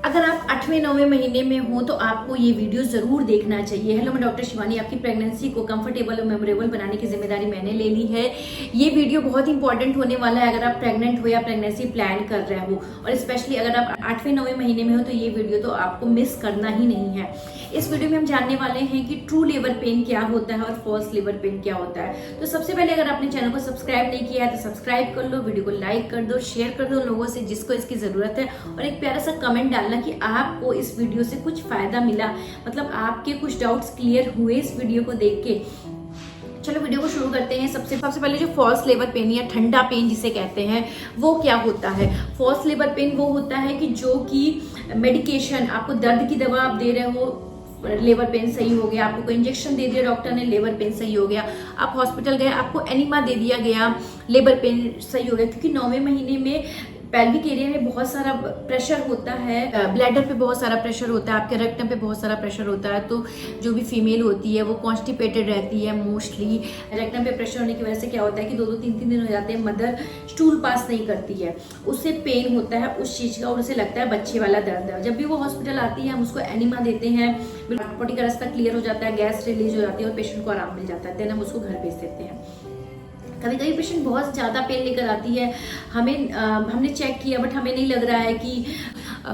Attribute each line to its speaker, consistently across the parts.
Speaker 1: अगर आप 8वें-9वें महीने में हो तो आपको ये वीडियो जरूर देखना चाहिए। हेलो, मैं डॉक्टर शिवानी। आपकी प्रेगनेंसी को कंफर्टेबल और मेमोरेबल बनाने की जिम्मेदारी मैंने ले ली है। ये वीडियो बहुत इंपॉर्टेंट होने वाला है अगर आप प्रेग्नेंट हो या प्रेगनेंसी प्लान कर रहे हो, और स्पेशली अगर आप 8वें-9वें महीने में हो तो ये वीडियो तो आपको मिस करना ही नहीं है। इस वीडियो में हम जानने वाले हैं कि ट्रू लेबर पेन क्या होता है और फॉल्स लेबर पेन क्या होता है। तो सबसे पहले अगर आपने चैनल को सब्सक्राइब नहीं किया है तो सब्सक्राइब कर लो, वीडियो को लाइक कर दो, शेयर कर दो लोगों से जिसको इसकी जरूरत है, और एक प्यारा सा कमेंट डालना कि आपको इस वीडियो से कुछ फायदा मिला, मतलब आपके कुछ डाउट्स क्लियर हुए इस वीडियो को देख के। चलो वीडियो को शुरू करते हैं। सबसे पहले जो फॉल्स लेबर पेन या ठंडा पेन जिसे कहते हैं वो क्या होता है। फॉल्स लेबर पेन वो होता है कि जो कि मेडिकेशन, आपको दर्द की दवा आप दे रहे हो, लेबर पेन सही हो गया, आपको कोई इंजेक्शन दे दिया डॉक्टर ने, लेबर पेन सही हो गया, आप हॉस्पिटल गए, आपको एनिमा दे दिया गया, लेबर पेन सही हो गया। क्योंकि 9वें महीने में पेल्विक एरिया में बहुत सारा प्रेशर होता है, ब्लैडर पे बहुत सारा प्रेशर होता है, आपके रेक्टम पे बहुत सारा प्रेशर होता है, तो जो भी फीमेल होती है वो कॉन्स्टिपेटेड रहती है मोस्टली। रेक्टम पे प्रेशर होने की वजह से क्या होता है कि 2-3 दिन हो जाते हैं, मदर स्टूल पास नहीं करती है, उससे पेन होता है उस चीज का, और उसे लगता है बच्चे वाला दर्द है। जब भी वो हॉस्पिटल आती है हम उसको एनिमा देते हैं, पोटी का रास्ता क्लियर हो जाता है, गैस रिलीज हो जाती है और पेशेंट को आराम मिल जाता है, देन हम उसको घर भेज देते हैं। कभी कभी पेशेंट बहुत ज़्यादा पेन लेकर आती है, हमने चेक किया बट हमें नहीं लग रहा है कि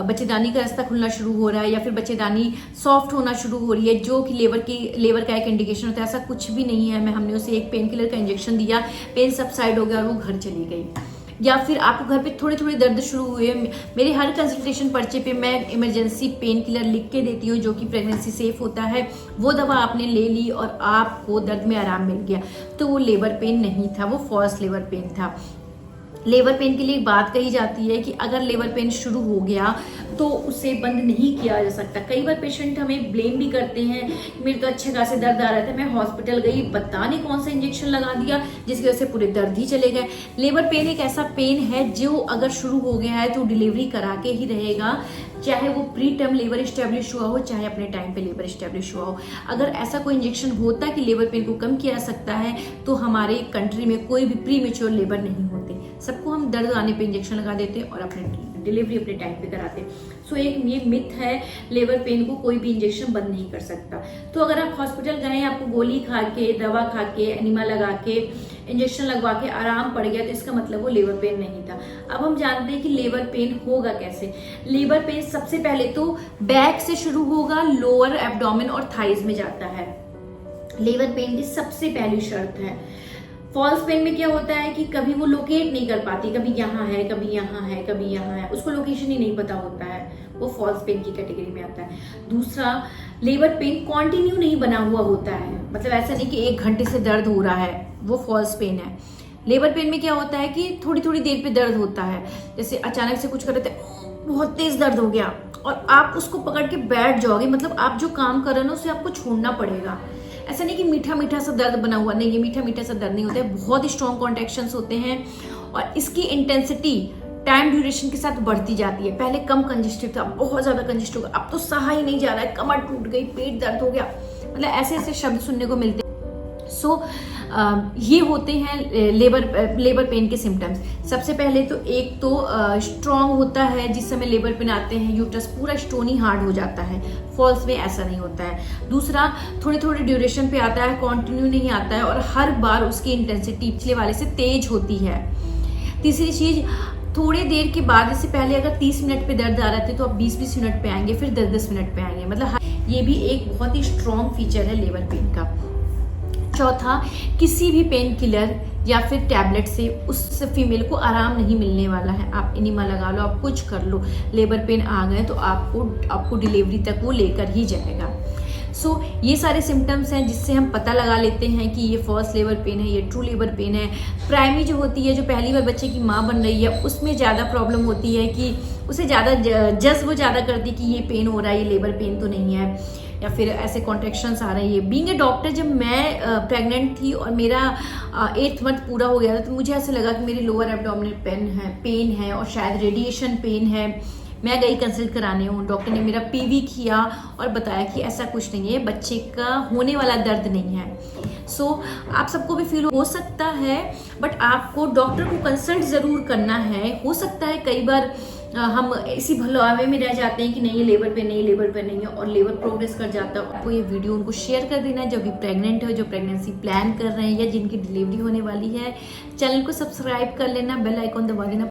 Speaker 1: बच्चेदानी का रास्ता खुलना शुरू हो रहा है या फिर बच्चेदानी सॉफ्ट होना शुरू हो रही है, जो कि लेबर का एक इंडिकेशन होता है। ऐसा कुछ भी नहीं है। हमने उसे एक पेन किलर का इंजेक्शन दिया, पेन सबसाइड हो गया और वो घर चली गई। या फिर आपको घर पे थोड़े थोड़े दर्द शुरू हुए, मेरे हर कंसल्टेशन पर्चे पे मैं इमरजेंसी पेन किलर लिख के देती हूँ जो कि प्रेगनेंसी सेफ होता है। वो दवा आपने ले ली और आपको दर्द में आराम मिल गया, तो वो लेबर पेन नहीं था, वो फॉल्स लेबर पेन था। लेबर पेन के लिए एक बात कही जाती है कि अगर लेबर पेन शुरू हो गया तो उसे बंद नहीं किया जा सकता। कई बार पेशेंट हमें ब्लेम भी करते हैं, मेरे तो अच्छे खासे दर्द आ रहा था, मैं हॉस्पिटल गई, पता नहीं कौन सा इंजेक्शन लगा दिया जिसकी वजह से पूरे दर्द ही चले गए। लेबर पेन एक ऐसा पेन है जो अगर शुरू हो गया है तो डिलीवरी करा के ही रहेगा, चाहे वो प्री टर्म लेबर स्टैब्लिश हुआ हो, चाहे अपने टाइम पे लेबर स्टैब्लिश हुआ हो। अगर ऐसा कोई इंजेक्शन होता कि लेबर पेन को कम किया जा सकता है तो हमारे कंट्री में कोई भी प्री मेच्योर लेबर नहीं होते। सबको हम दर्द आने पे इंजेक्शन लगा देते और अपने डिलीवरी अपने टाइम पे कराते। सो एक ये मिथ है, लेबर पेन को कोई भी इंजेक्शन बंद नहीं कर सकता। तो अगर आप हॉस्पिटल गए, आपको गोली खा के, दवा खा के, एनिमा लगा के, इंजेक्शन लगवा के आराम पड़ गया, तो इसका मतलब वो लेबर पेन नहीं था। अब हम जानते हैं कि लेबर पेन होगा कैसे। लेबर पेन सबसे पहले तो बैक से शुरू होगा, लोअर एब्डोमेन और थाइज में जाता है। लेबर पेन की सबसे पहली शर्त है। फॉल्स पेन में क्या होता है कि कभी वो लोकेट नहीं कर पाती, कभी यहाँ है, कभी यहाँ है, कभी यहाँ है, उसको लोकेशन ही नहीं पता होता है, वो फॉल्स पेन की कैटेगरी में आता है। दूसरा, लेबर पेन कॉन्टिन्यू नहीं बना हुआ होता है, मतलब ऐसा नहीं कि 1 घंटे से दर्द हो रहा है, वो फॉल्स पेन है। लेबर पेन में क्या होता है कि थोड़ी थोड़ी देर पे दर्द होता है, जैसे अचानक से कुछ कर रहे थे, बहुत तेज दर्द हो गया और आप उसको पकड़ के बैठ जाओगे, मतलब आप जो काम कर रहे हो उसे आपको छोड़ना पड़ेगा। ऐसा नहीं कि मीठा मीठा सा दर्द बना हुआ, नहीं, ये मीठा मीठा सा दर्द नहीं होता है, बहुत स्ट्रॉन्ग कॉन्ट्रैक्शंस होते हैं और इसकी इंटेंसिटी टाइम ड्यूरेशन के साथ बढ़ती जाती है। पहले कम कंजेस्टेड था, बहुत ज्यादा कंजेस्ट हो गया, अब तो सहा ही नहीं जा रहा है, कमर टूट गई, पेट दर्द हो गया, मतलब ऐसे ऐसे शब्द सुनने को मिलते हैं। सो ये होते हैं लेबर पेन के सिम्टम्स। सबसे पहले तो एक तो स्ट्रॉन्ग होता है, जिस समय लेबर पेन आते हैं यूट्रस पूरा स्टोनी हार्ड हो जाता है, फॉल्स में ऐसा नहीं होता है। दूसरा, थोड़े थोड़े ड्यूरेशन पे आता है, कंटिन्यू नहीं आता है और हर बार उसकी इंटेंसिटी पिछले वाले से तेज होती है। तीसरी चीज, थोड़ी देर के बाद, जैसे पहले अगर 30 मिनट पे दर्द आ रहे थे तो अब 20-20 मिनट पे आएंगे, फिर 10-10 मिनट पे आएंगे, मतलब ये भी एक बहुत ही स्ट्रॉन्ग फीचर है लेबर पेन का। चौथा, किसी भी पेन किलर या फिर टैबलेट से उस फीमेल को आराम नहीं मिलने वाला है। आप एनिमा लगा लो, आप कुछ कर लो, लेबर पेन आ गए तो आपको डिलीवरी तक वो लेकर ही जाएगा। सो ये सारे सिम्टम्स हैं जिससे हम पता लगा लेते हैं कि ये फॉल्स लेबर पेन है, ये ट्रू लेबर पेन है। प्राइमरी जो होती है, जो पहली बार बच्चे की माँ बन रही है, उसमें ज़्यादा प्रॉब्लम होती है कि उसे ज़्यादा जज्ब ज़्यादा करती है कि ये पेन हो रहा है, ये लेबर पेन तो नहीं है, या फिर ऐसे कॉन्ट्रैक्शंस आ रही है। बीइंग ए डॉक्टर, जब मैं प्रेग्नेंट थी और मेरा 8th मंथ पूरा हो गया था तो मुझे ऐसा लगा कि मेरी लोअर एब्डोमिनल पेन है और शायद रेडिएशन पेन है। मैं गई कंसल्ट कराने हूँ, डॉक्टर ने मेरा पीवी किया और बताया कि ऐसा कुछ नहीं है, बच्चे का होने वाला दर्द नहीं है। सो आप सबको भी फील हो सकता है, बट आपको डॉक्टर को कंसल्ट जरूर करना है। हो सकता है कई बार हम इसी भुलावे में रह जाते हैं कि नहीं ये लेबर पे नहीं, लेबर पे नहीं है, और लेबर प्रोग्रेस कर जाता है। आपको ये वीडियो उनको शेयर कर देना जो भी प्रेग्नेंट है, जो प्रेगनेंसी प्लान कर रहे हैं या जिनकी डिलीवरी होने वाली है। चैनल को सब्सक्राइब कर लेना, बेल आइकॉन दबा देना।